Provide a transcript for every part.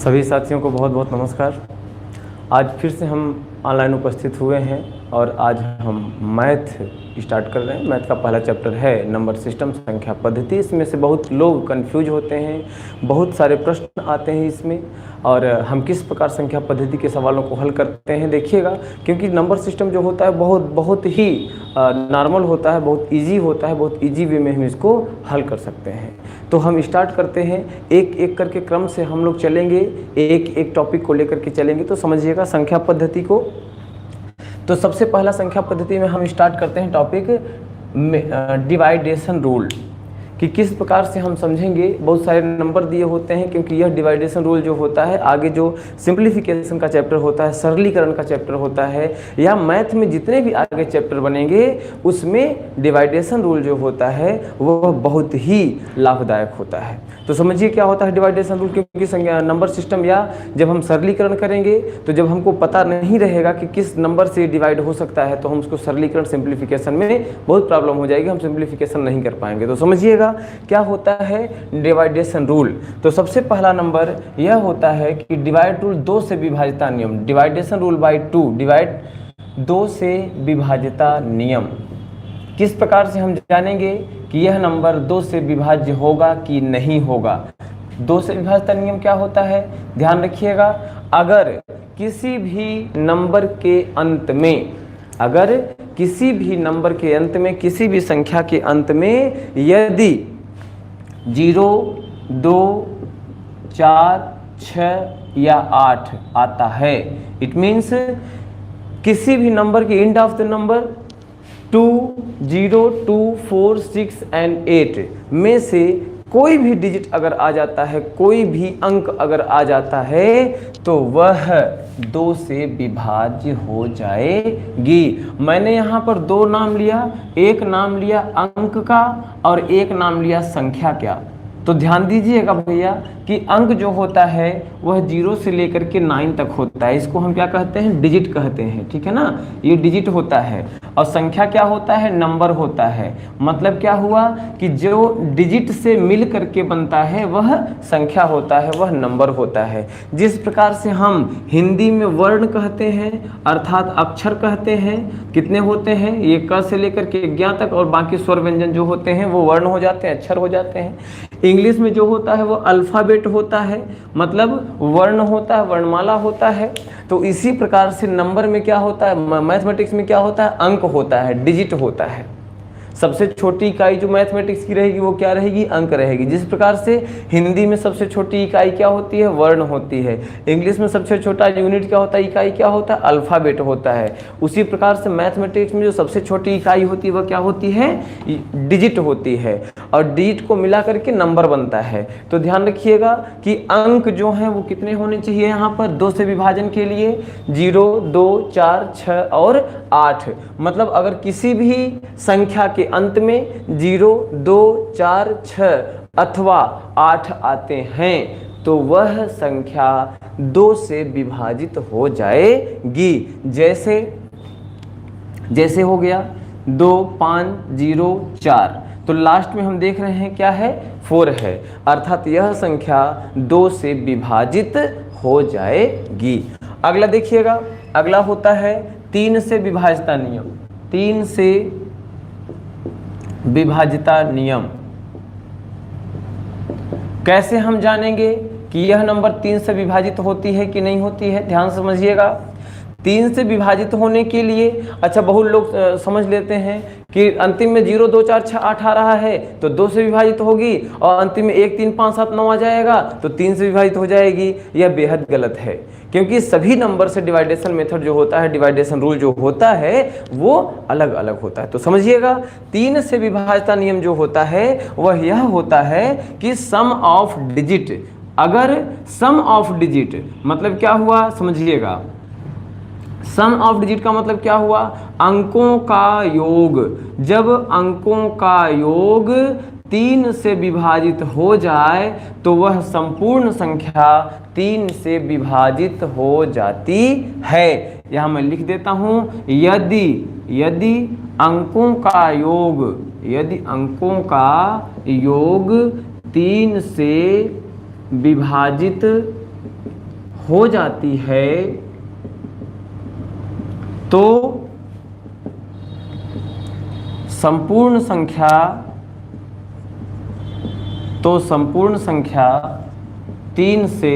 सभी साथियों को बहुत बहुत नमस्कार। आज फिर से हम ऑनलाइन उपस्थित हुए हैं और आज हम मैथ स्टार्ट कर रहे हैं। मैथ का पहला चैप्टर है नंबर सिस्टम, संख्या पद्धति। इसमें से बहुत लोग कंफ्यूज होते हैं, बहुत सारे प्रश्न आते हैं इसमें, और हम किस प्रकार संख्या पद्धति के सवालों को हल करते हैं देखिएगा। क्योंकि नंबर सिस्टम जो होता है बहुत ही नॉर्मल होता है, बहुत ईजी होता है, बहुत ईजी वे में हम इसको हल कर सकते हैं। तो हम स्टार्ट करते हैं, एक एक करके क्रम से हम लोग चलेंगे, एक एक टॉपिक को लेकर के चलेंगे। तो समझिएगा संख्या पद्धति को। तो सबसे पहला संख्या पद्धति में हम स्टार्ट करते हैं टॉपिक डिवाइडेशन रूल, कि किस प्रकार से हम समझेंगे। बहुत सारे नंबर दिए होते हैं, क्योंकि यह डिवाइडेशन रूल जो होता है, आगे जो सिंप्लीफिकेशन का चैप्टर होता है, सरलीकरण का चैप्टर होता है, या मैथ में जितने भी आगे चैप्टर बनेंगे उसमें डिवाइडेशन रूल जो होता है वह बहुत ही लाभदायक होता है। तो समझिए क्या होता है डिवाइडेशन रूल। क्योंकि नंबर सिस्टम या जब हम सरलीकरण करेंगे तो जब हमको पता नहीं रहेगा कि किस नंबर से डिवाइड हो सकता है, तो हम उसको सरलीकरण सिंप्लीफिकेशन में बहुत प्रॉब्लम हो जाएगी, हम सिंप्लीफिकेशन नहीं कर पाएंगे। तो समझिएगा क्या होता है डिवाइडेशन रूल। तो सबसे पहला नंबर यह होता है कि डिवाइड रूल 2 से विभाज्यता नियम, डिवाइडेशन रूल बाय 2, डिवाइड 2 से विभाज्यता नियम। किस प्रकार से हम जानेंगे कि यह नंबर 2 से विभाज्य होगा कि नहीं होगा। 2 से विभाज्यता नियम क्या होता है, ध्यान रखिएगा। अगर किसी भी नंबर के अंत में, अगर किसी भी नंबर के अंत में, किसी भी संख्या के अंत में यदि 0, 2, 4, 6 या 8 आता है, इट मीन्स किसी भी नंबर के end of the number 2, 0, 2, 4, 6 and 8 में से कोई भी डिजिट अगर आ जाता है, कोई भी अंक अगर आ जाता है, तो वह 2 से विभाज्य हो जाएगी। मैंने यहाँ पर 2 नाम लिया, एक नाम लिया अंक का और एक नाम लिया संख्या का। तो ध्यान दीजिएगा भैया कि अंक जो होता है वह 0 से लेकर के 9 तक होता है। इसको हम क्या कहते हैं, डिजिट कहते हैं, ठीक है ना। ये डिजिट होता है। और संख्या क्या होता है, नंबर होता है। मतलब क्या हुआ कि जो डिजिट से मिल करके बनता है वह संख्या होता है, वह नंबर होता है। जिस प्रकार से हम हिंदी में वर्ण कहते हैं, अर्थात अक्षर कहते हैं, कितने होते हैं, ये क से लेकर के ज्ञ तक, और बाकी स्वर व्यंजन जो होते हैं वो वर्ण हो जाते हैं, अक्षर हो जाते हैं। इंग्लिश में जो होता है वो अल्फ़ाबेट होता है, मतलब वर्ण होता है, वर्णमाला होता है। तो इसी प्रकार से नंबर में क्या होता है, मैथमेटिक्स में क्या होता है, अंक होता है, डिजिट होता है। सबसे छोटी इकाई जो मैथमेटिक्स की रहेगी वो क्या रहेगी, अंक रहेगी। जिस प्रकार से हिंदी में सबसे छोटी इकाई क्या होती है, वर्ण होती है। इंग्लिश में सबसे छोटा यूनिट क्या होता है, इकाई क्या होता है, अल्फ़ाबेट होता है। उसी प्रकार से मैथमेटिक्स में जो सबसे छोटी इकाई होती है वह क्या होती है, डिजिट होती है। और डिजिट को मिला करके नंबर बनता है। तो ध्यान रखिएगा कि अंक जो हैं वो कितने होने चाहिए यहाँ पर 2 से विभाजन के लिए, 0, 2, 4, 6 और 8। मतलब अगर किसी भी संख्या के अंत में 0, 2, 4, 6 अथवा 8 आते हैं तो वह संख्या 2 से विभाजित हो जाएगी। जैसे हो गया 2, 5, 0, 4। तो लास्ट में हम देख रहे हैं क्या है, 4 है, अर्थात यह संख्या 2 से विभाजित हो जाएगी। अगला देखिएगा, अगला होता है 3 से विभाज्यता नियम। 3 से विभाज्यता नियम कैसे हम जानेंगे कि यह नंबर 3 से विभाजित होती है कि नहीं होती है, ध्यान समझिएगा। 3 से विभाजित होने के लिए, अच्छा बहुत लोग समझ लेते हैं कि अंतिम में 0, 2, 4, 6, 8 आ रहा है तो 2 से विभाजित होगी, और अंतिम में 1, 3, 5, 7, 9 आ जाएगा तो 3 से विभाजित हो जाएगी। यह बेहद गलत है, क्योंकि सभी नंबर से डिवाइडेशन मेथड जो होता है, डिवाइडेशन रूल जो होता है वो अलग अलग होता है। तो समझिएगा 3 से विभाज्यता नियम जो होता है वह यह होता है कि सम ऑफ डिजिट, अगर सम ऑफ डिजिट मतलब क्या हुआ, समझिएगा सम ऑफ डिजिट का मतलब क्या हुआ, अंकों का योग। जब अंकों का योग 3 से विभाजित हो जाए तो वह संपूर्ण संख्या 3 से विभाजित हो जाती है। यहाँ मैं लिख देता हूँ, यदि अंकों का योग 3 से विभाजित हो जाती है तो संपूर्ण संख्या 3 से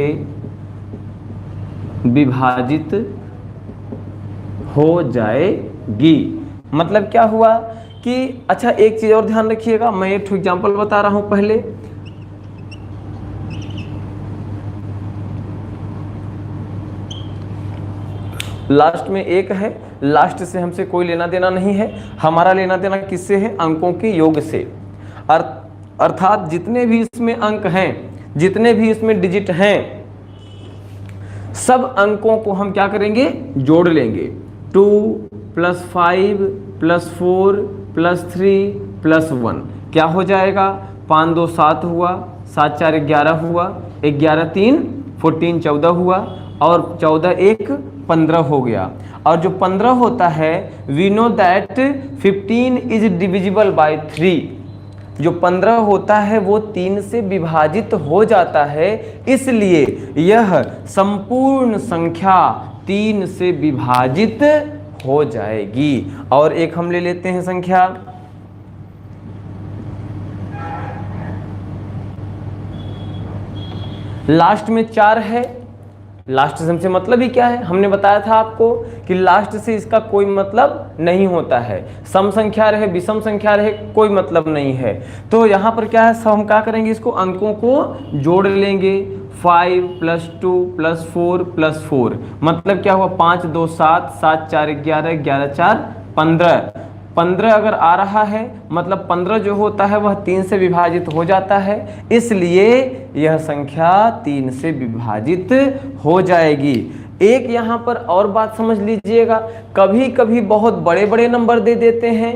विभाजित हो जाएगी। मतलब क्या हुआ कि अच्छा एक चीज और ध्यान रखिएगा, मैं एक एग्जांपल बता रहा हूं पहले। लास्ट में एक है, लास्ट से हमसे कोई लेना देना नहीं है, हमारा लेना देना किससे है? अंकों के योग से। अर्थात जितने भी इसमें अंक हैं, जितने भी इसमें डिजिट हैं, सब अंकों को हम क्या करेंगे? जोड़ लेंगे। 2 + 5 + 4 + 3 + 1 क्या हो जाएगा? 5 2 7 हुआ, 7 4 11 हुआ, 11 3 14 14 हुआ, और 14 1 15 हो गया। और जो 15 होता है, we know that 15 is divisible by 3। जो 15 होता है वो 3 से विभाजित हो जाता है, इसलिए यह संपूर्ण संख्या 3 से विभाजित हो जाएगी। और एक हम ले लेते हैं संख्या, लास्ट में 4 है। लास्ट से हमसे मतलब ही क्या है? हमने बताया था आपको कि लास्ट से इसका कोई मतलब नहीं होता है। सम संख्या रहे, विषम संख्या रहे, कोई मतलब नहीं है। तो यहाँ पर क्या है, सब हम क्या करेंगे? इसको अंकों को जोड़ लेंगे। 5 + 2 + 4 + 4 मतलब क्या हुआ? 5 2 7 7 4 11 11 4 15। 15 अगर आ रहा है मतलब 15 जो होता है वह 3 से विभाजित हो जाता है, इसलिए यह संख्या 3 से विभाजित हो जाएगी। एक यहाँ पर और बात समझ लीजिएगा, कभी कभी बहुत बड़े बड़े नंबर दे देते हैं।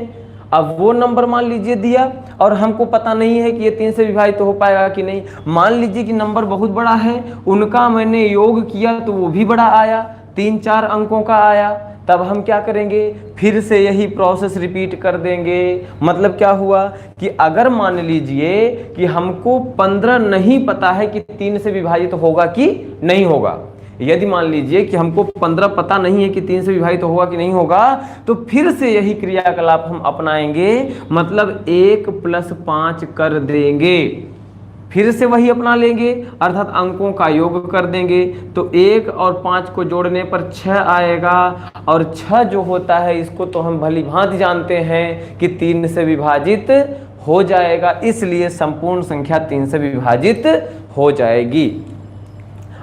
अब वो नंबर मान लीजिए दिया और हमको पता नहीं है कि ये 3 से विभाजित हो पाएगा कि नहीं। मान लीजिए कि नंबर बहुत बड़ा है, उनका मैंने योग किया तो वो भी बड़ा आया, 3-4 अंकों का आया। तब हम क्या करेंगे? फिर से यही प्रोसेस रिपीट कर देंगे। मतलब क्या हुआ कि अगर मान लीजिए कि हमको 15 नहीं पता है कि 3 से विभाजित होगा कि नहीं होगा, यदि मान लीजिए कि हमको 15 पता नहीं है कि 3 से विभाजित होगा कि नहीं होगा, तो फिर से यही क्रियाकलाप हम अपनाएंगे। मतलब 1 + 5 कर देंगे, फिर से वही अपना लेंगे, अर्थात अंकों का योग कर देंगे। तो 1 और 5 को जोड़ने पर 6 आएगा, और 6 जो होता है इसको तो हम भली भांति जानते हैं कि 3 से विभाजित हो जाएगा, इसलिए संपूर्ण संख्या 3 से विभाजित हो जाएगी।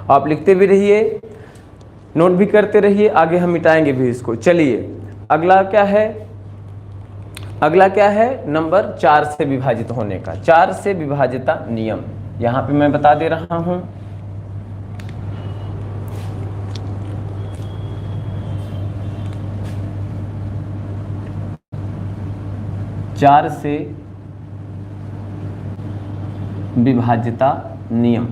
आप लिखते भी रहिए, नोट भी करते रहिए, आगे हम मिटाएंगे भी इसको। चलिए अगला क्या है? अगला क्या है? नंबर 4 से विभाजित होने का, 4 से विभाजिता नियम यहां पे मैं बता दे रहा हूं। चार से विभाजिता नियम।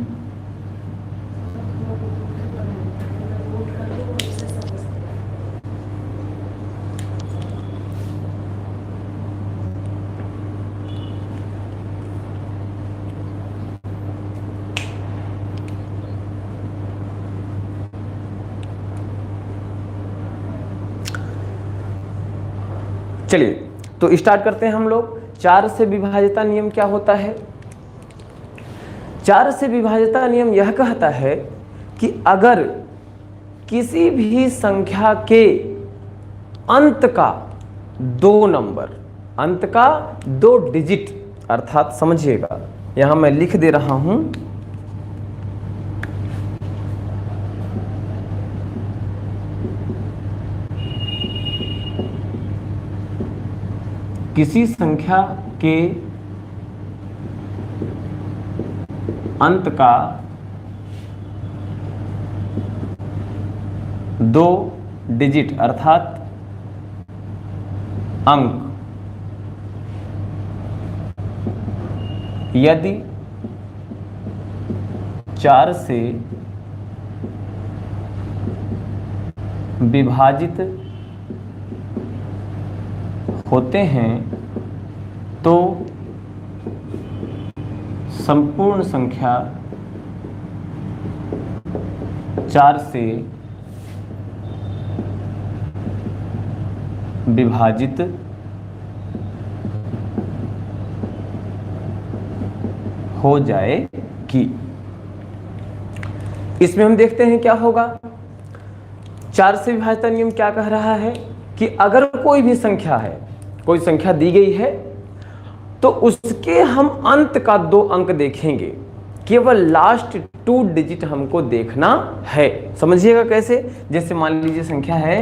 चलिए तो स्टार्ट करते हैं हम लोग। 4 से विभाजिता नियम क्या होता है? 4 से विभाजिता नियम यह कहता है कि अगर किसी भी संख्या के अंत का 2 नंबर, अंत का 2 डिजिट, अर्थात समझिएगा यहां मैं लिख दे रहा हूं, किसी संख्या के अंत का 2 डिजिट अर्थात अंक यदि 4 से विभाजित होते हैं तो संपूर्ण संख्या 4 से विभाजित हो जाएगी। इसमें हम देखते हैं क्या होगा। 4 से विभाजन नियम क्या कह रहा है कि अगर कोई भी संख्या है, कोई संख्या दी गई है, तो उसके हम अंत का 2 अंक देखेंगे, केवल लास्ट 2 डिजिट हमको देखना है। समझिएगा कैसे। जैसे मान लीजिए संख्या है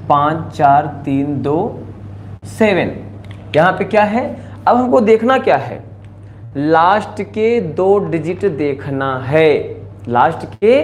5 4 3 2 7। यहाँ पे क्या है, अब हमको देखना क्या है, लास्ट के 2 डिजिट देखना है, लास्ट के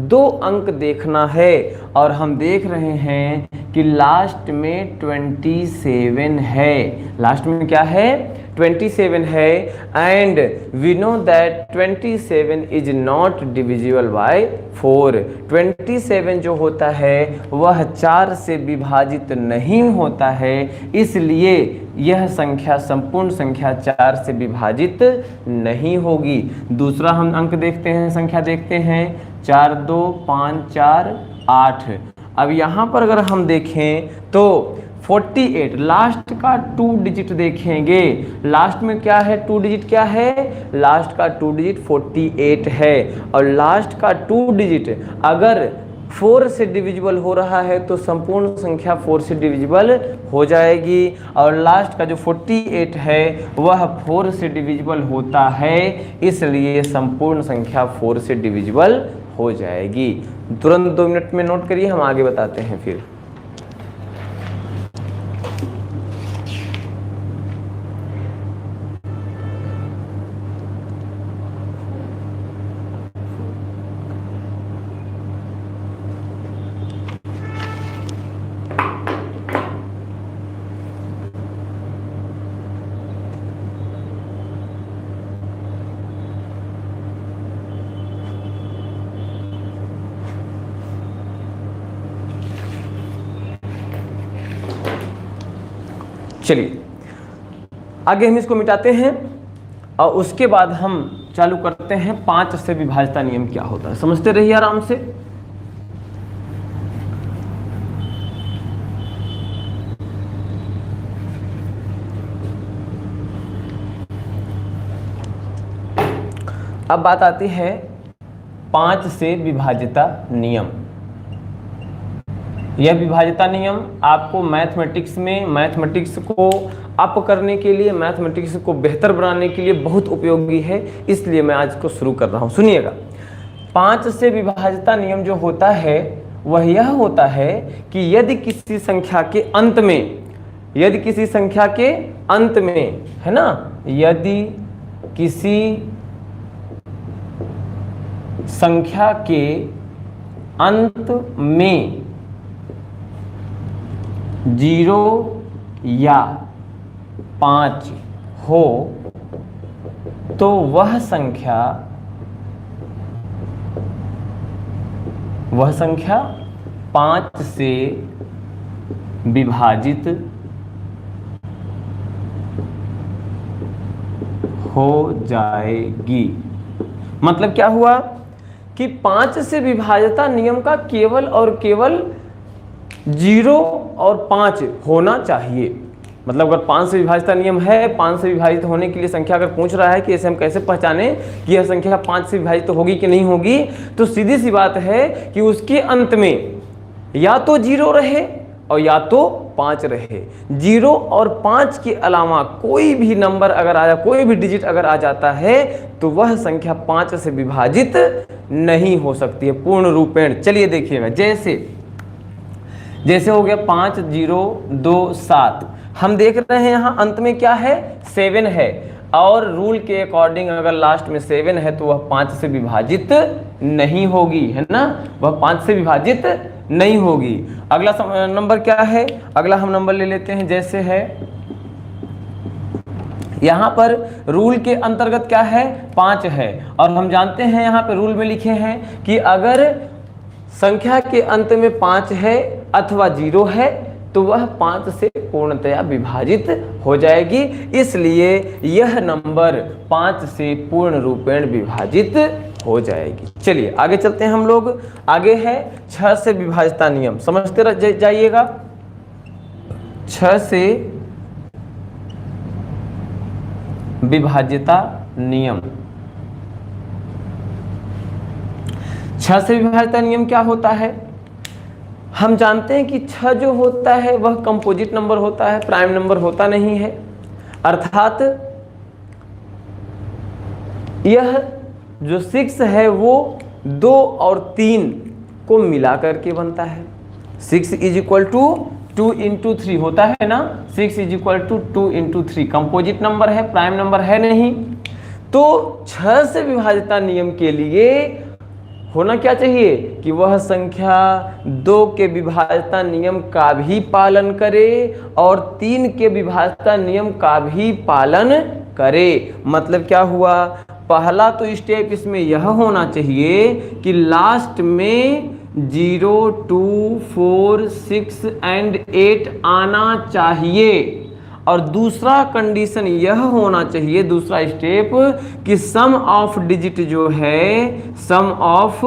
2 अंक देखना है। और हम देख रहे हैं कि लास्ट में 27 है, लास्ट में क्या है, 27 है। And we know that 27 is not divisible by 4। 27 जो होता है वह 4 से विभाजित नहीं होता है, इसलिए यह संख्या संपूर्ण संख्या 4 से विभाजित नहीं होगी। दूसरा हम अंक देखते हैं, संख्या देखते हैं 4 2 5 4 8। अब यहाँ पर अगर हम देखें तो 48, लास्ट का 2 डिजिट देखेंगे, लास्ट में क्या है, 2 डिजिट क्या है, लास्ट का 2 डिजिट 48 है। और लास्ट का 2 डिजिट अगर 4 से डिविजिबल हो रहा है तो संपूर्ण संख्या 4 से डिविजिबल हो जाएगी। और लास्ट का जो 48 है वह 4 से डिविजिबल होता है, इसलिए संपूर्ण संख्या 4 से डिविजिबल हो जाएगी। तुरंत 2 मिनट में नोट करिए, हम आगे बताते हैं फिर। चलिए आगे हम इसको मिटाते हैं और उसके बाद हम चालू करते हैं 5 से विभाज्यता नियम क्या होता है। समझते रहिए आराम से। अब बात आती है 5 से विभाज्यता नियम। यह विभाज्यता नियम आपको मैथमेटिक्स को अप करने के लिए, मैथमेटिक्स को बेहतर बनाने के लिए बहुत उपयोगी है, इसलिए मैं आज को शुरू कर रहा हूं। सुनिएगा, 5 से विभाज्यता नियम जो होता है वह यह होता है कि यदि किसी संख्या के अंत में, यदि किसी संख्या के अंत में, है ना, यदि किसी संख्या के अंत में 0 या 5 हो तो वह संख्या 5 से विभाजित हो जाएगी। मतलब क्या हुआ कि 5 से विभाज्यता नियम का केवल और केवल 0 और 5 होना चाहिए। मतलब अगर 5 से विभाज्यता नियम है, 5 से विभाजित होने के लिए संख्या अगर पूछ रहा है कि ऐसे हम कैसे पहचाने कि यह संख्या 5 से विभाजित होगी कि नहीं होगी, तो सीधी सी बात है कि उसके अंत में या तो 0 रहे और या तो 5 रहे। 0 और 5 के अलावा कोई भी नंबर अगर आया, कोई भी डिजिट अगर आ जाता है तो वह संख्या 5 से विभाजित नहीं हो सकती है पूर्ण रूपेण। चलिए देखिएगा, जैसे हो गया 5 0 2 7। हम देख रहे हैं यहाँ अंत में क्या है, 7 है, और रूल के अकॉर्डिंग अगर लास्ट में 7 है तो वह 5 से विभाजित नहीं होगी, है ना, वह 5 से विभाजित नहीं होगी। अगला नंबर क्या है, अगला हम नंबर ले लेते हैं। जैसे है यहाँ पर रूल के अंतर्गत क्या है, 5 है, और हम जानते हैं यहाँ पे रूल में लिखे हैं कि अगर संख्या के अंत में 5 है अथवा 0 है तो वह 5 से पूर्णतया विभाजित हो जाएगी, इसलिए यह नंबर 5 से पूर्ण रूपेण विभाजित हो जाएगी। चलिए आगे चलते हैं हम लोग। आगे है 6 से विभाज्यता नियम, समझते जाइएगा। 6 से विभाज्यता नियम। 6 से विभाज्यता नियम क्या होता है? हम जानते हैं कि 6 जो होता है वह कंपोजिट नंबर होता है, प्राइम नंबर होता नहीं है। अर्थात यह जो 6 है वो 2 और 3 को मिला करके बनता है। 6 इज इक्वल टू 2 इंटू 3 होता है ना, 6 is equal to 2 into 3 composite number है, प्राइम नंबर है नहीं। तो 6 से विभाज्यता नियम के लिए होना क्या चाहिए कि वह संख्या 2 के विभाज्यता नियम का भी पालन करे और 3 के विभाज्यता नियम का भी पालन करे। मतलब क्या हुआ, पहला तो स्टेप इसमें यह होना चाहिए कि लास्ट में 0, 2, 4, 6 एंड 8 आना चाहिए। और दूसरा कंडीशन यह होना चाहिए, दूसरा स्टेप, कि सम ऑफ डिजिट जो है, सम ऑफ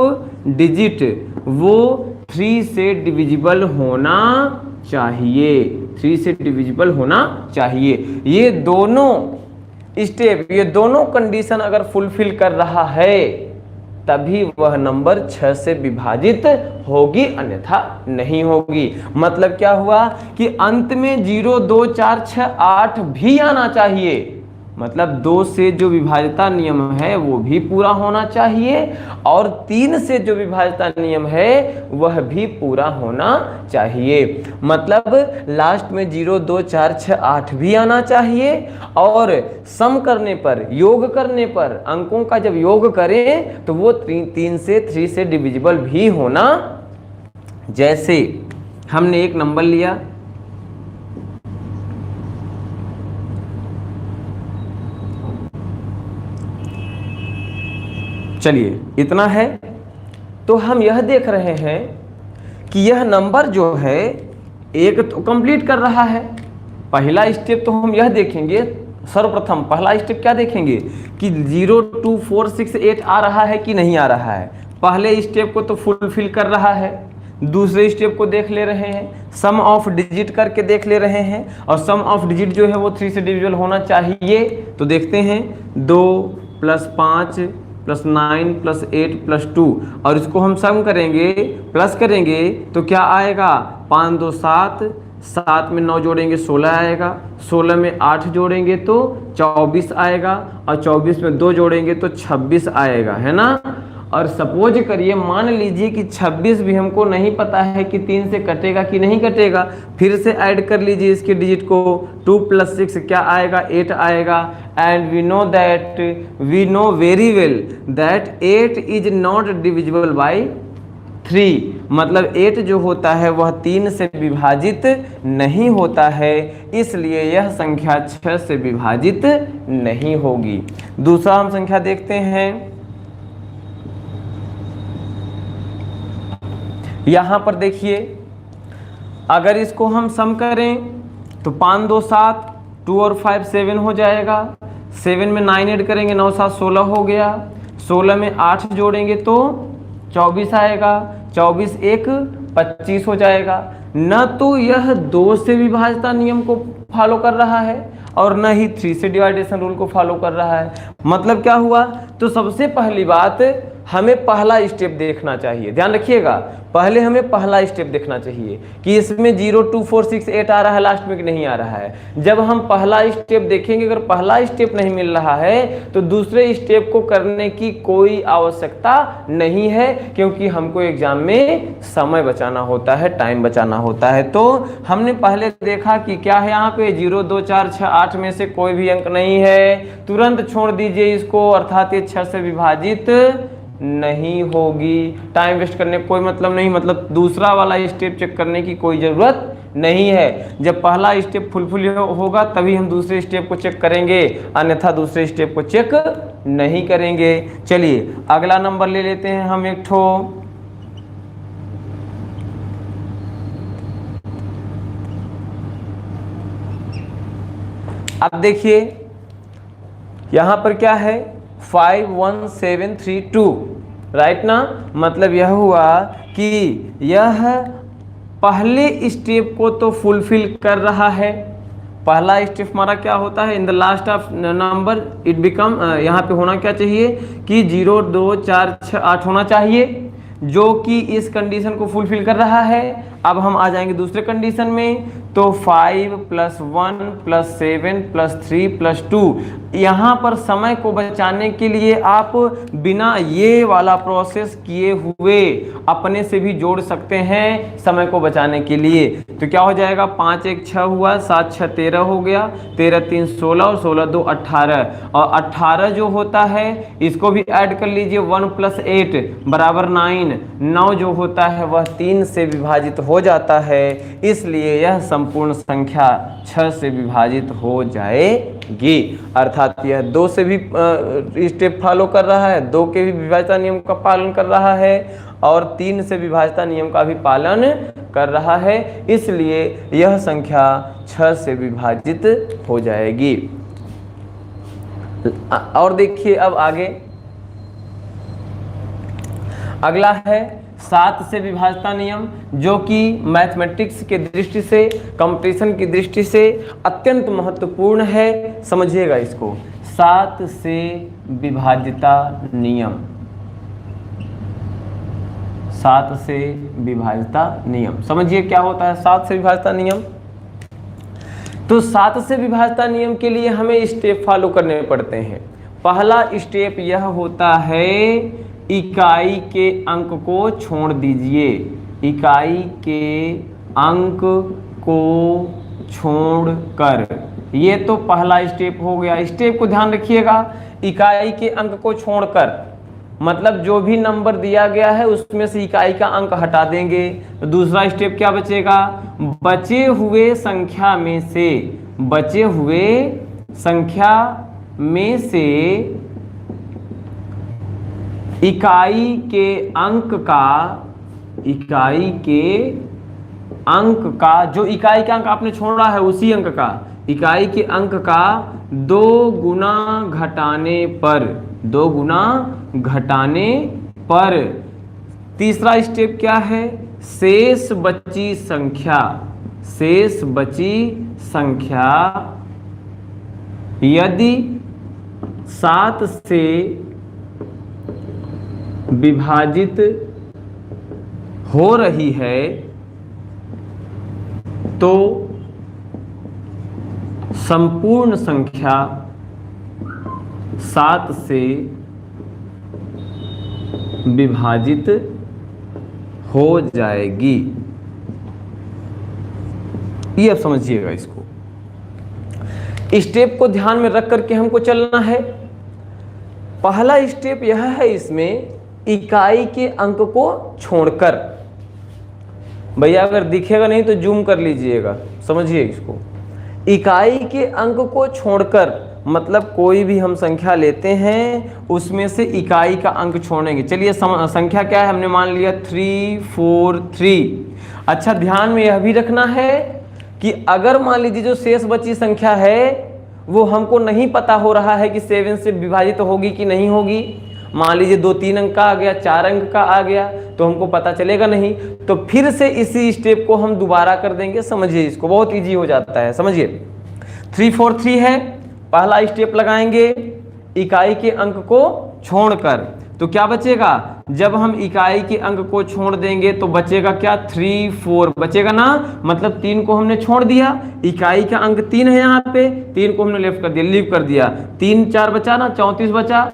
डिजिट वो 3 से डिविजिबल होना चाहिए, 3 से डिविजिबल होना चाहिए। ये दोनों स्टेप, ये दोनों कंडीशन अगर फुलफिल कर रहा है तभी वह नंबर 6 से विभाजित होगी, अन्यथा नहीं होगी। मतलब क्या हुआ कि अंत में 0, 2, 4, 6, 8 भी आना चाहिए। मतलब 2 से जो विभाज्यता नियम है वो भी पूरा होना चाहिए और 3 से जो विभाज्यता नियम है वह भी पूरा होना चाहिए। मतलब लास्ट में 0, 2, 4, 6, 8 भी आना चाहिए और सम करने पर, योग करने पर, अंकों का जब योग करें तो वो 3 से डिविजिबल भी होना। जैसे हमने एक नंबर लिया, चलिए इतना है, तो हम यह देख रहे हैं कि यह नंबर जो है एक तो कंप्लीट कर रहा है। पहला स्टेप तो हम यह देखेंगे, सर्वप्रथम पहला स्टेप क्या देखेंगे कि 0, 2, 4, 6, 8 आ रहा है कि नहीं आ रहा है। पहले स्टेप को तो फुलफिल कर रहा है। दूसरे स्टेप को देख ले रहे हैं, सम ऑफ डिजिट करके देख ले रहे हैं और सम ऑफ डिजिट जो है वो 3 से डिविजिबल होना चाहिए। तो देखते हैं 2 + 5 + 9 + 8 + 2 और इसको हम सम करेंगे, प्लस करेंगे तो क्या आएगा, 5, 2, 7, 7 में 9 जोड़ेंगे 16 आएगा, 16 में 8 जोड़ेंगे तो 24 आएगा और 24 में 2 जोड़ेंगे तो 26 आएगा, है ना। और सपोज करिए, मान लीजिए कि 26 भी हमको नहीं पता है कि 3 से कटेगा कि नहीं कटेगा। फिर से ऐड कर लीजिए इसके डिजिट को, 2 + 6 क्या आएगा, 8 आएगा। And we know very well that 8 is not divisible by 3। मतलब 8 जो होता है वह 3 से विभाजित नहीं होता है, इसलिए यह संख्या 6 से विभाजित नहीं होगी। दूसरा हम संख्या देखते हैं, यहां पर देखिए, अगर इसको हम सम करें तो 5, 2, 7, 2 और 5 7 हो जाएगा। 7 में 9 ऐड करेंगे, 9, 7, 16 हो गया। 16 में 8 जोड़ेंगे तो 24 आएगा। 24 1 25 हो जाएगा। न तो यह 2 से विभाज्यता नियम को फॉलो कर रहा है और न ही 3 से डिवाइडेशन रूल को फॉलो कर रहा है। मतलब क्या हुआ, तो सबसे पहली बात हमें पहला स्टेप देखना चाहिए। ध्यान रखिएगा, पहले हमें पहला स्टेप देखना चाहिए कि इसमें 0, 2, 4, 6, 8 आ रहा है लास्ट में कि नहीं आ रहा है। जब हम पहला स्टेप देखेंगे, अगर पहला स्टेप नहीं मिल रहा है तो दूसरे स्टेप को करने की कोई आवश्यकता नहीं है, क्योंकि हमको एग्जाम में समय बचाना होता है, टाइम बचाना होता है। तो हमने पहले देखा कि क्या है, यहाँ पे 0, 2, 4, 6, 8 में से कोई भी अंक नहीं है, तुरंत छोड़ दीजिए इसको, अर्थात ये 6 से विभाजित नहीं होगी। टाइम वेस्ट करने का कोई मतलब नहीं, मतलब दूसरा वाला स्टेप चेक करने की कोई ज़रूरत नहीं है। जब पहला स्टेप फुलफिल होगा तभी हम दूसरे स्टेप को चेक करेंगे, अन्यथा दूसरे स्टेप को चेक नहीं करेंगे। चलिए अगला नंबर ले लेते हैं हम एक ठो। अब देखिए यहाँ पर क्या है 51732, राइट ना। मतलब यह हुआ कि यह पहले स्टेप को तो फुलफिल कर रहा है। पहला स्टेप हमारा क्या होता है, in the last of number it become, यहाँ पे होना क्या चाहिए कि 0 2 4 6 8 होना चाहिए, जो कि इस कंडीशन को फुलफिल कर रहा है। अब हम आ जाएंगे दूसरे कंडीशन में, तो 5 + 1 + 7 + 3 + 2, यहाँ पर समय को बचाने के लिए आप बिना ये वाला प्रोसेस किए हुए अपने से भी जोड़ सकते हैं समय को बचाने के लिए। तो क्या हो जाएगा, 5 1 6 हुआ, 7 6 13 हो गया, 13 3 16 और 16 2 18, और 18 जो होता है इसको भी ऐड कर लीजिए, 1 + 8 = 9, 9 जो होता है वह 3 से विभाजित हो जाता है, इसलिए यह संपूर्ण संख्या 6 से विभाजित हो जाएगी। अर्थात यह 2 से भी स्टेप फॉलो कर रहा है, 2 के भी विभाज्यता नियम का पालन कर रहा है, और 3 से विभाज्यता नियम का भी पालन कर रहा है, इसलिए यह संख्या 6 से विभाजित हो जाएगी। और देखिए अब आगे अगला है 7 से विभाज्यता नियम, जो कि मैथमेटिक्स के दृष्टि से, कंपटीशन की दृष्टि से अत्यंत महत्वपूर्ण है। समझिएगा इसको, 7 से विभाज्यता नियम, 7 से विभाज्यता नियम समझिए क्या होता है 7 से विभाज्यता नियम। तो 7 से विभाज्यता नियम के लिए हमें स्टेप फॉलो करने पड़ते हैं। पहला स्टेप यह होता है, इकाई के अंक को छोड़ दीजिए, इकाई के अंक को छोड़कर, ये तो पहला स्टेप हो गया। स्टेप को ध्यान रखिएगा, इकाई के अंक को छोड़कर मतलब जो भी नंबर दिया गया है उसमें से इकाई का अंक हटा देंगे। तो दूसरा स्टेप क्या बचेगा, बचे हुए संख्या में से, बचे हुए संख्या में से इकाई के अंक का, इकाई के अंक का, जो इकाई का अंक आपने छोड़ा है उसी अंक का, इकाई के अंक का 2 गुना घटाने पर, 2 गुना घटाने पर। तीसरा स्टेप क्या है, शेष बची संख्या, शेष बची संख्या यदि 7 से विभाजित हो रही है तो संपूर्ण संख्या 7 से विभाजित हो जाएगी। ये अब समझिएगा इसको, स्टेप को ध्यान में रख करके हमको चलना है। पहला स्टेप यह है, इसमें इकाई के अंक को छोड़कर, भैया अगर दिखेगा नहीं तो जूम कर लीजिएगा, समझिए इसको। इकाई के अंक को छोड़कर मतलब कोई भी हम संख्या लेते हैं उसमें से इकाई का अंक छोड़ेंगे। चलिए संख्या क्या है, हमने मान लिया 343। अच्छा ध्यान में यह भी रखना है कि अगर मान लीजिए जो शेष बची संख्या है वो हमको नहीं पता हो रहा है कि 7 से विभाजित होगी कि नहीं होगी, मान लीजिए 2-3 अंक का आ गया, 4 अंक का आ गया, तो हमको पता चलेगा नहीं, तो फिर से इसी स्टेप को हम दोबारा कर देंगे। समझिए इसको, बहुत इजी हो जाता है। समझिए 343 है, पहला स्टेप लगाएंगे इकाई के अंक को छोड़कर, तो क्या बचेगा, जब हम इकाई के अंक को छोड़ देंगे तो बचेगा क्या, 34 बचेगा ना। मतलब 3 को हमने छोड़ दिया, इकाई का अंक 3 है, यहाँ पे 3 को हमने लेफ्ट कर दिया, लीव कर दिया, 3 4 बचा ना, 34 बचा।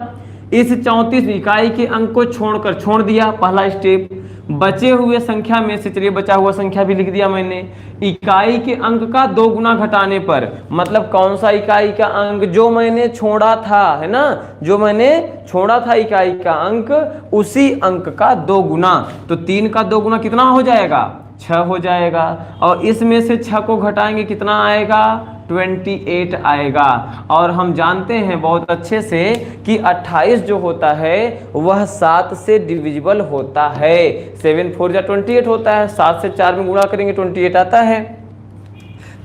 इस 34 इकाई के अंक को छोड़कर, छोड़ दिया पहला स्टेप। बचे हुए संख्या में से, चलिए बचा हुआ संख्या भी लिख दिया मैंने, इकाई के अंक का 2 गुना घटाने पर, मतलब कौन सा इकाई का अंक, जो मैंने छोड़ा था, है ना, जो मैंने छोड़ा था इकाई का अंक, उसी अंक का 2 गुना। तो 3 का 2 गुना कितना हो जाएगा, 6 हो जाएगा, और इसमें से 6 को घटाएंगे कितना आएगा, 28 आएगा। और हम जानते हैं बहुत अच्छे से कि 28 जो होता है वह 7 से डिविजिबल होता है। 7 4 जा 28 होता है, 7 से 4 में गुणा करेंगे 28 आता है।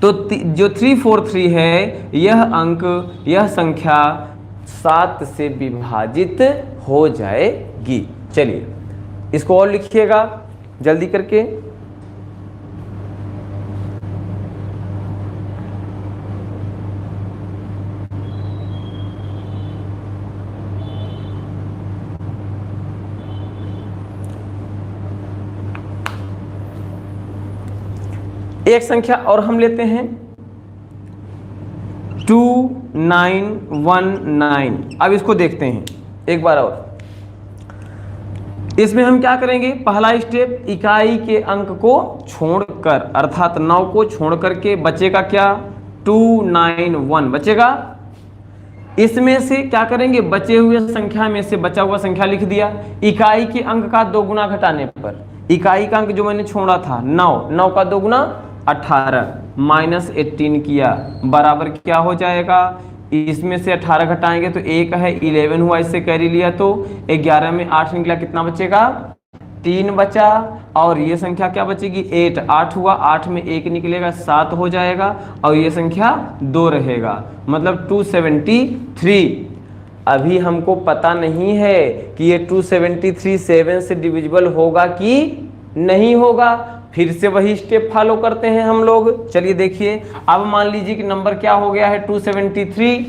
तो जो 343 है, यह अंक, यह संख्या 7 से विभाजित हो जाएगी। चलिए इसको और लिखिएगा जल्दी करके। एक संख्या और हम लेते हैं 2919। अब इसको देखते हैं एक बार और। इसमें हम क्या करेंगे, पहला स्टेप, इकाई के अंक को छोड़कर अर्थात 9 को छोड़ करके बचेगा क्या, 291 बचेगा। इसमें से क्या करेंगे, बचे हुए संख्या में से बचा हुआ संख्या लिख दिया। इकाई के अंक का 2 गुना घटाने पर, इकाई का अंक जो मैंने छोड़ा था 9 का 2 गुना 18 माइनस 18 किया, बराबर क्या हो जाएगा, इसमें से 18 घटाएंगे तो 1 है, 11 हुआ, इससे कैरी लिया तो 11 में 8 निकला, कितना बचेगा 3 बचा। और ये संख्या क्या बचेगी 8 हुआ, 8 में 1 निकलेगा 7 हो जाएगा, और ये संख्या 2 रहेगा, मतलब 273। अभी हमको पता नहीं है कि ये 273 7 से डिविजिबल होगा कि नहीं होगा। फिर से वही स्टेप फॉलो करते हैं हम लोग। चलिए देखिए, अब मान लीजिए कि नंबर क्या हो गया है 273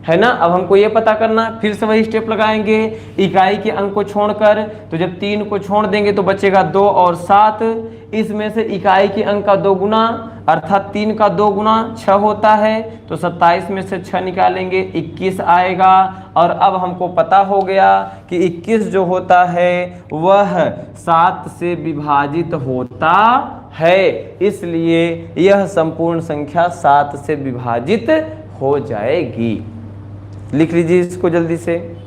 है ना। अब हमको ये पता करना, फिर से वही स्टेप लगाएंगे, इकाई के अंक को छोड़कर, तो जब 3 को छोड़ देंगे तो बचेगा 2 और 7। इसमें से इकाई के अंक का 2 गुना अर्थात 3 का 2 गुना 6 होता है, तो 27 में से 6 निकालेंगे 21 आएगा। और अब हमको पता हो गया कि 21 जो होता है वह 7 से विभाजित होता है, इसलिए यह संपूर्ण संख्या 7 से विभाजित हो जाएगी। लिख लीजिए इसको जल्दी से,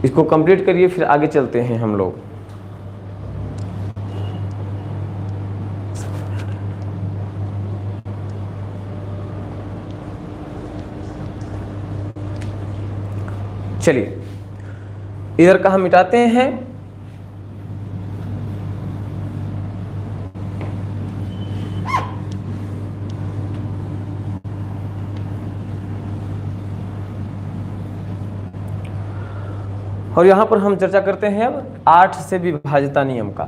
इसको कंप्लीट करिए, फिर आगे चलते हैं हम लोग। चलिए इधर का हम मिटाते हैं। और यहां पर हम चर्चा करते हैं अब 8 से विभाज्यता नियम का।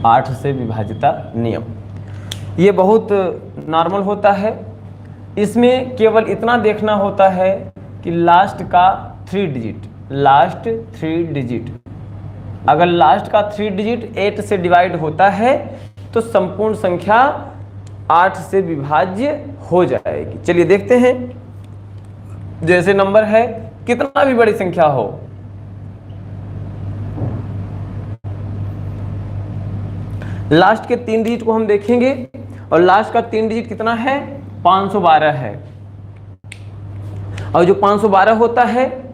आठ से विभाज्यता नियम, ये बहुत नॉर्मल होता है। इसमें केवल इतना देखना होता है कि लास्ट का 3 डिजिट, लास्ट 3 डिजिट, अगर लास्ट का 3 डिजिट 8 से डिवाइड होता है तो संपूर्ण संख्या 8 से विभाज्य हो जाएगी। चलिए देखते हैं, जैसे नंबर है कितना भी बड़ी संख्या हो, लास्ट के 3 डिजिट को हम देखेंगे और लास्ट का 3 डिजिट कितना है 512 है, और जो 512 होता है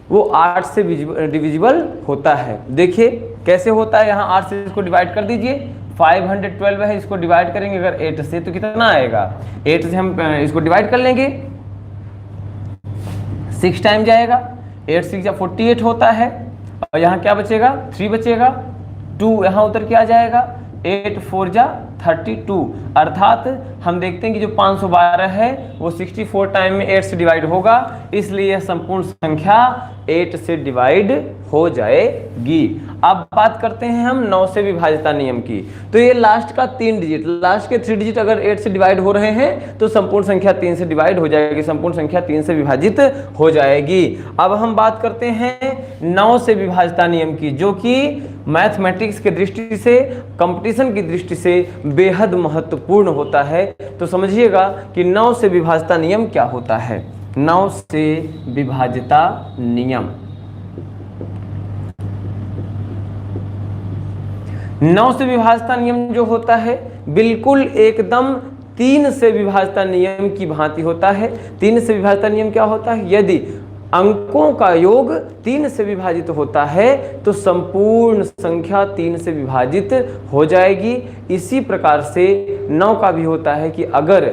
वो 8 से डिविजिबल होता है। देखिए कैसे होता है, यहाँ 8 से इसको डिवाइड कर दीजिए, 512 है, इसको डिवाइड करेंगे अगर 8 से तो कितना आएगा, 8 से हम इसको डिवाइड कर लेंगे, 6 टाइम जाएगा, 8 6 48 होता है, और यहाँ क्या बचेगा 3 बचेगा, 2 यहाँ उतर के आ जाएगा, 8 4 जा 32, अर्थात हम देखते हैं कि जो 512 है वो 64 टाइम में 8 से डिवाइड होगा, इसलिए यह संपूर्ण संख्या 8 से डिवाइड हो जाएगी। अब बात करते हैं हम 9 से विभाज्यता नियम की। तो ये लास्ट का 3 डिजिट, लास्ट के 3 डिजिट अगर 8 से डिवाइड हो रहे हैं तो संपूर्ण संख्या 3 से डिवाइड हो जाएगी, संपूर्ण संख्या 3 से विभाजित हो जाएगी। अब हम बात करते हैं 9 से विभाज्यता नियम की, जो कि मैथमेटिक्स की दृष्टि से, कंपटीशन की दृष्टि से बेहद महत्वपूर्ण होता है। तो समझिएगा कि 9 से विभाज्यता नियम क्या होता है। 9 से विभाज्यता नियम, 9 से विभाज्यता नियम जो होता है बिल्कुल एकदम 3 से विभाज्यता नियम की भांति होता है। 3 से विभाज्यता नियम क्या होता है, यदि अंकों का योग 3 से विभाजित होता है तो संपूर्ण संख्या 3 से विभाजित हो जाएगी। इसी प्रकार से 9 का भी होता है कि अगर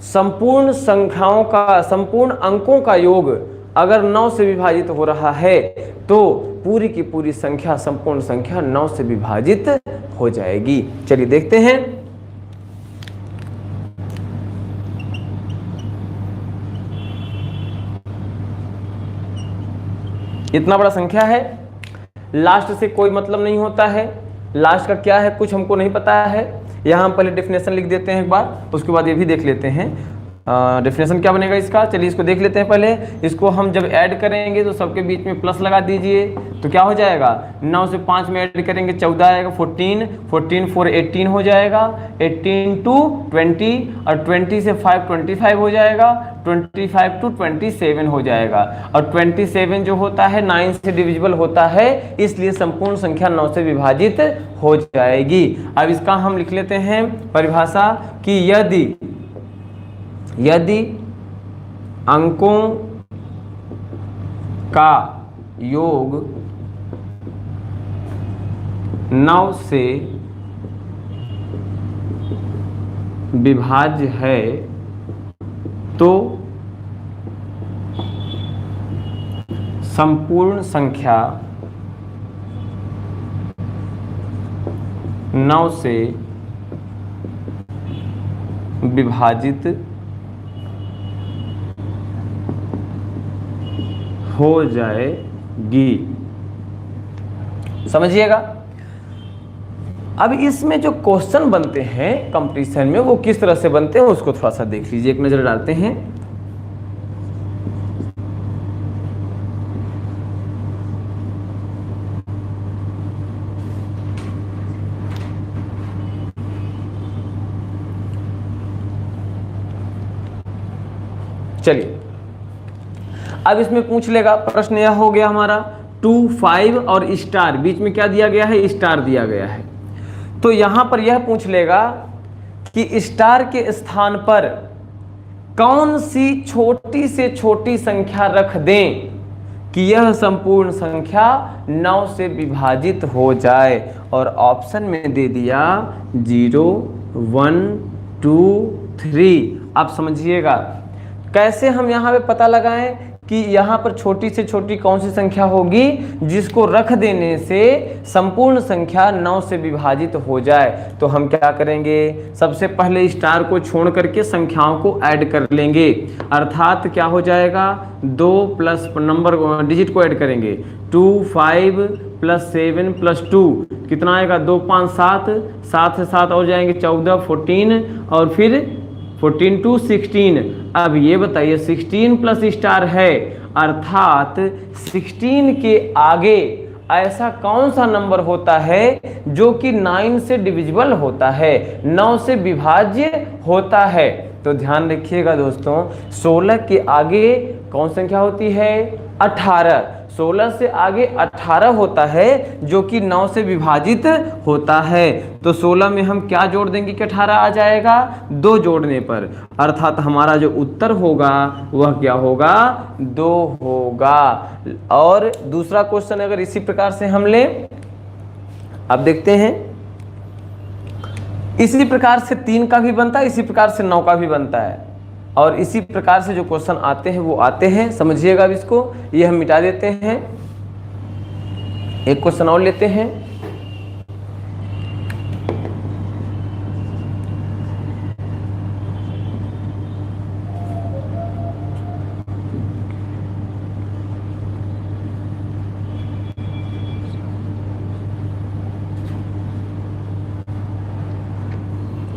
संपूर्ण संख्याओं का, संपूर्ण अंकों का योग अगर 9 से विभाजित हो रहा है तो पूरी की पूरी संख्या, संपूर्ण संख्या 9 से विभाजित हो जाएगी। चलिए देखते हैं। इतना बड़ा संख्या है, लास्ट से कोई मतलब नहीं होता है, लास्ट का क्या है कुछ हमको नहीं पता है। यहाँ हम पहले डेफिनेशन लिख देते हैं एक बार, उसके बाद ये भी देख लेते हैं डेफिनेशन क्या बनेगा इसका। चलिए इसको देख लेते हैं पहले। इसको हम जब ऐड करेंगे तो सबके बीच में प्लस लगा दीजिए, तो क्या हो जाएगा, 9 से 5 में ऐड करेंगे 14 आएगा, 14 14 4 18 हो जाएगा, 18 टू 20 और 20 से 5 25 हो जाएगा, 25 टू 27 हो जाएगा। और 27 जो होता है 9 से डिविजिबल होता है, इसलिए संपूर्ण संख्या 9 से विभाजित हो जाएगी। अब इसका हम लिख लेते हैं परिभाषा कि यदि अंकों का योग 9 से विभाज्य है तो संपूर्ण संख्या 9 से विभाजित हो जाएगी। समझिएगा। अब इसमें जो क्वेश्चन बनते हैं कंपटीशन में वो किस तरह से बनते हैं उसको थोड़ा सा देख लीजिए, एक नजर डालते हैं। चलिए अब इसमें पूछ लेगा, प्रश्न यह हो गया हमारा 2 5 और स्टार, बीच में क्या दिया गया है, स्टार दिया गया है। तो यहां पर यह पूछ लेगा कि स्टार के स्थान पर कौन सी छोटी से छोटी संख्या रख दें कि यह संपूर्ण संख्या 9 से विभाजित हो जाए। और ऑप्शन में दे दिया 0 1 2 3। आप समझिएगा कैसे हम यहाँ पे पता लगाएं कि यहाँ पर छोटी से छोटी कौन सी संख्या होगी जिसको रख देने से संपूर्ण संख्या 9 से विभाजित हो जाए। तो हम क्या करेंगे, सबसे पहले स्टार को छोड़ करके संख्याओं को ऐड कर लेंगे, अर्थात क्या हो जाएगा 2 प्लस नंबर डिजिट को ऐड करेंगे, 2 5 प्लस 7 प्लस 2 कितना आएगा, 2 5 7, 7 से 7 और जाएंगे 14 14 और फिर 14 टू 16। अब ये बताइए 16 प्लस स्टार है, अर्थात 16 के आगे ऐसा कौन सा नंबर होता है जो कि 9 से डिविजिबल होता है, 9 से विभाज्य होता है। तो ध्यान रखिएगा दोस्तों, 16 के आगे कौन संख्या होती है, 18। 16 से आगे 18 होता है जो कि 9 से विभाजित होता है। तो 16 में हम क्या जोड़ देंगे कि 18 आ जाएगा, 2 जोड़ने पर, अर्थात हमारा जो उत्तर होगा वह क्या होगा, 2 होगा। और दूसरा क्वेश्चन अगर इसी प्रकार से हम लें, अब देखते हैं, इसी प्रकार से 3 का भी बनता है, इसी प्रकार से 9 का भी बनता है, और इसी प्रकार से जो क्वेश्चन आते हैं वो आते हैं। समझिएगा अब इसको, ये हम मिटा देते हैं, एक क्वेश्चन और लेते हैं।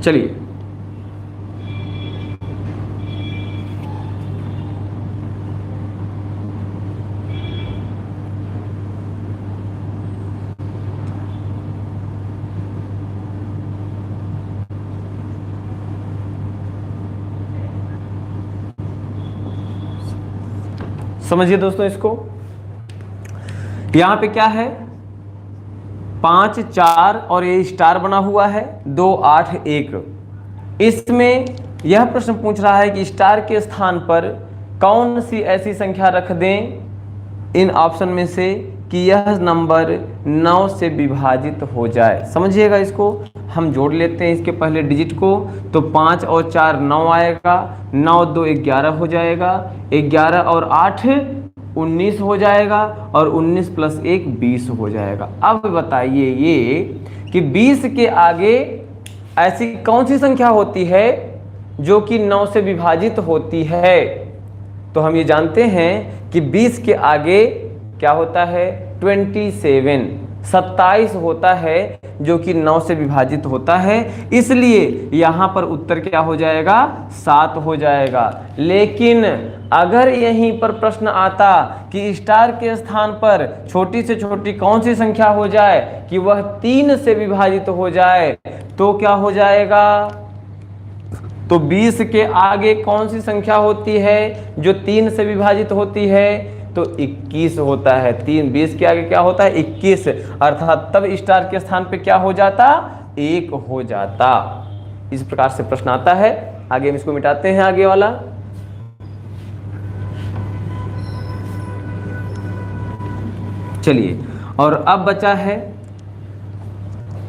चलिए समझिए दोस्तों इसको, यहां पे क्या है, 5 4 और ये स्टार बना हुआ है, 2 8 1। इसमें यह प्रश्न पूछ रहा है कि स्टार के स्थान पर कौन सी ऐसी संख्या रख दें इन ऑप्शन में से कि यह नंबर 9 से विभाजित हो जाए। समझिएगा इसको, हम जोड़ लेते हैं इसके पहले डिजिट को, तो 5 और 4 9 आएगा, 9 2 11 हो जाएगा, 11 और 8 19 हो जाएगा और 19 प्लस 1 20 हो जाएगा। अब बताइए ये कि 20 के आगे ऐसी कौन सी संख्या होती है जो कि 9 से विभाजित होती है। तो हम ये जानते हैं कि 20 के आगे क्या होता है 27, 27 होता है जो कि 9 से विभाजित होता है, इसलिए यहाँ पर उत्तर क्या हो जाएगा 7 हो जाएगा। लेकिन अगर यहीं पर प्रश्न आता कि स्टार के स्थान पर छोटी से छोटी कौन सी संख्या हो जाए कि वह 3 से विभाजित हो जाए, तो क्या हो जाएगा। तो 20 के आगे कौन सी संख्या होती है जो 3 से विभाजित होती है, तो 21 होता है। 20 के आगे क्या होता है 21, अर्थात तब स्टार के स्थान पे क्या हो जाता 1 हो जाता। इस प्रकार से प्रश्न आता है। आगे हम इसको मिटाते हैं, आगे वाला। चलिए, और अब बचा है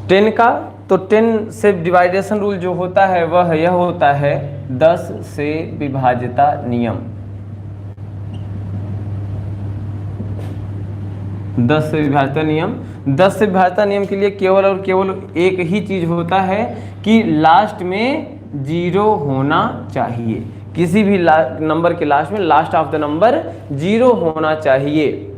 10 का। तो 10 से डिवाइडेशन रूल जो होता है वह यह होता है 10 से विभाज्यता नियम। 10 से विभाज्यता नियम। 10 से विभाज्यता नियम के लिए केवल और केवल एक ही चीज होता है कि लास्ट में 0 होना चाहिए। किसी भी नंबर के लास्ट में, लास्ट ऑफ द नंबर 0 होना चाहिए।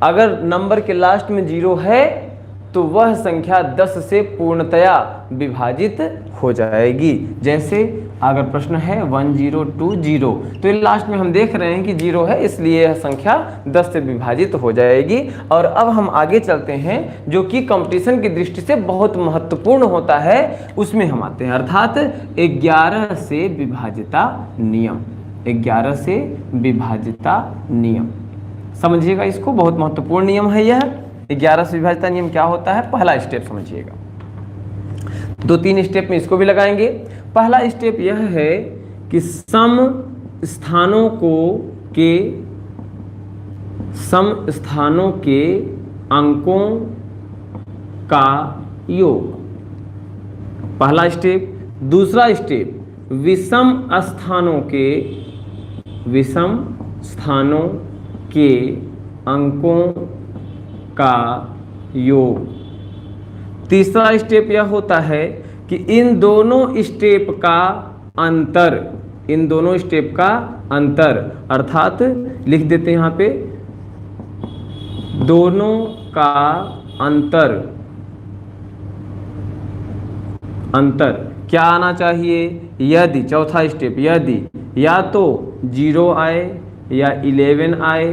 अगर नंबर के लास्ट में 0 है तो वह संख्या 10 से पूर्णतया विभाजित हो जाएगी। जैसे अगर प्रश्न है 1020, तो ये लास्ट में हम देख रहे हैं कि 0 है, इसलिए यह संख्या 10 से विभाजित हो जाएगी। और अब हम आगे चलते हैं जो कि कंपटीशन की दृष्टि से बहुत महत्वपूर्ण होता है, उसमें हम आते हैं, अर्थात 11 से विभाज्यता नियम। 11 से विभाज्यता नियम समझिएगा, इसको बहुत महत्वपूर्ण नियम है यह। 11 से विभाज्यता नियम क्या होता है, पहला स्टेप समझिएगा। 2-3 स्टेप में इसको भी लगाएंगे। पहला स्टेप यह है कि सम स्थानों के अंकों का योग, पहला स्टेप। दूसरा स्टेप विषम स्थानों के अंकों का योग। तीसरा स्टेप यह होता है कि इन दोनों स्टेप का अंतर, अर्थात लिख देते हैं यहाँ पे दोनों का अंतर क्या आना चाहिए। यदि चौथा स्टेप, यदि या तो 0 आए या 11 आए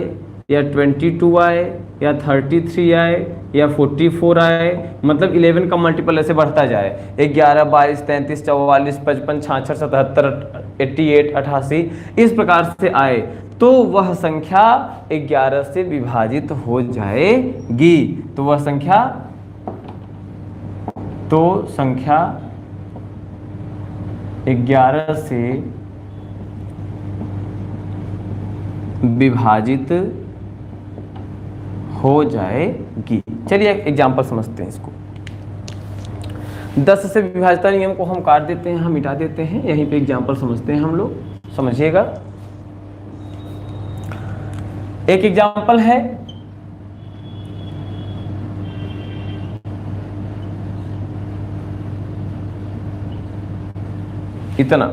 या 22 आए या 33 आए या 44 आए, मतलब 11 का मल्टीपल ऐसे बढ़ता जाए, 11, 22, 33, 44, 55, 66, 77, 88, 88 इस प्रकार से आए, तो वह संख्या 11 से विभाजित हो जाएगी। तो वह संख्या 11 से विभाजित हो जाएगी। चलिए एग्जाम्पल समझते हैं इसको। 10 से विभाज्यता नियम को हम काट देते हैं, हम मिटा देते हैं। यहीं पे एग्जाम्पल समझते हैं हम लोग, समझिएगा। एक एग्जाम्पल है, इतना।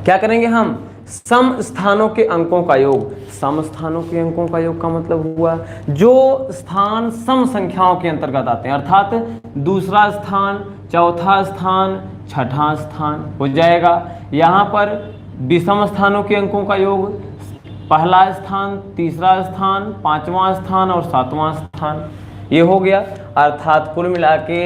क्या करेंगे हम, सम स्थानों के अंकों का योग। सम स्थानों के अंकों का योग का मतलब हुआ जो स्थान सम संख्याओं के अंतर्गत आते हैं, अर्थात दूसरा स्थान, चौथा स्थान, छठा स्थान हो जाएगा। यहाँ पर विषम स्थानों के अंकों का योग, पहला स्थान, तीसरा स्थान, पांचवा स्थान और सातवां स्थान, ये हो गया। अर्थात कुल मिला के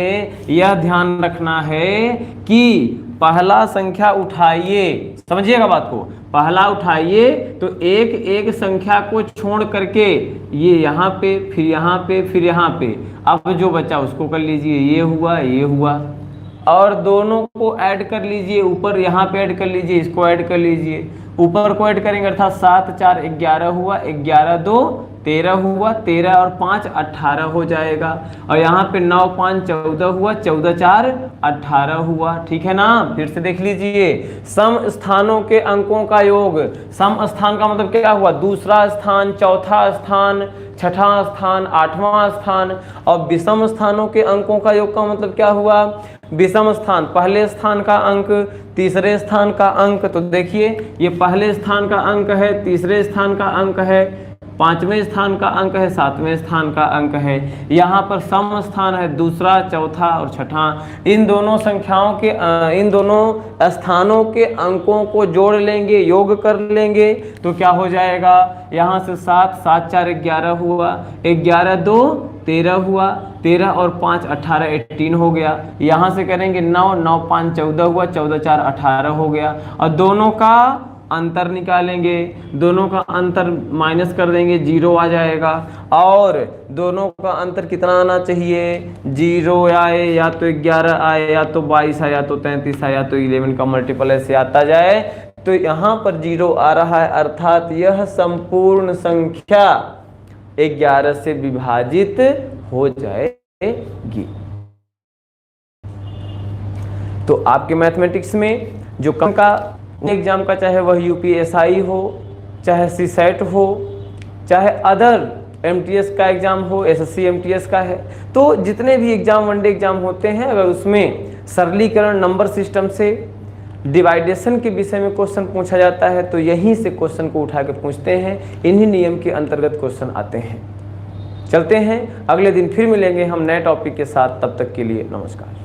यह ध्यान रखना है कि पहला संख्या उठाइए, समझिएगा बात को, पहला उठाइए तो एक एक संख्या को छोड़ करके ये यहाँ पे, फिर यहाँ पे, फिर यहाँ पे, अब जो बचा उसको कर लीजिए, ये हुआ, ये हुआ, और दोनों को ऐड कर लीजिए, ऊपर यहाँ पे ऐड कर लीजिए, इसको ऐड कर लीजिए, ऊपर को ऐड करेंगे अर्थात 7 4 11 हुआ, 11 2 13 हुआ, 13 और 5 18 हो जाएगा। और यहाँ पे 9 5 14 हुआ, 14 4 18 हुआ। ठीक है ना, फिर से देख लीजिए, सम स्थानों के अंकों का योग। सम स्थान का मतलब क्या हुआ, दूसरा स्थान, चौथा स्थान, छठा स्थान, आठवां स्थान। और विषम स्थानों के अंकों का योग का मतलब क्या हुआ, विषम स्थान, पहले स्थान का अंक, तीसरे स्थान का अंक। तो देखिए ये पहले स्थान का अंक है, तीसरे स्थान का अंक है, पांचवें स्थान का अंक है, सातवें स्थान का अंक है। यहाँ पर सम स्थान है, दूसरा, चौथा और छठा। इन दोनों संख्याओं के इन दोनों स्थानों के अंकों को जोड़ लेंगे, योग कर लेंगे तो क्या हो जाएगा, यहाँ से 7 7 4 11 हुआ, 11 2 13 हुआ, 13 और 5 18 18 हो गया। यहाँ से करेंगे 9 9 5 14 हुआ, 14 4 18 हो गया। और दोनों का अंतर निकालेंगे, दोनों का अंतर माइनस कर देंगे, 0 आ जाएगा। और दोनों का अंतर कितना आना चाहिए, 0 आए, या तो 11 आए, या तो 22 आए, या तो 33 आए, या तो 11 का मल्टीपल ऐसे आता जाए। तो यहाँ पर 0 आ रहा है, अर्थात यह संपूर्ण संख्या 11 से विभाजित हो जाएगी। तो आपके मैथमेटिक्स में जो कम का एग्जाम का, चाहे वह यूपीएसआई हो, चाहे सीसेट हो, चाहे अदर एमटीएस का एग्जाम हो, एसएससी एमटीएस का है, तो जितने भी एग्जाम वनडे एग्जाम होते हैं, अगर उसमें सरलीकरण नंबर सिस्टम से डिवाइडेशन के विषय में क्वेश्चन पूछा जाता है तो यहीं से क्वेश्चन को उठा के पूछते हैं, इन्हीं नियम के अंतर्गत क्वेश्चन आते हैं। चलते हैं, अगले दिन फिर मिलेंगे हम नए टॉपिक के साथ, तब तक के लिए नमस्कार।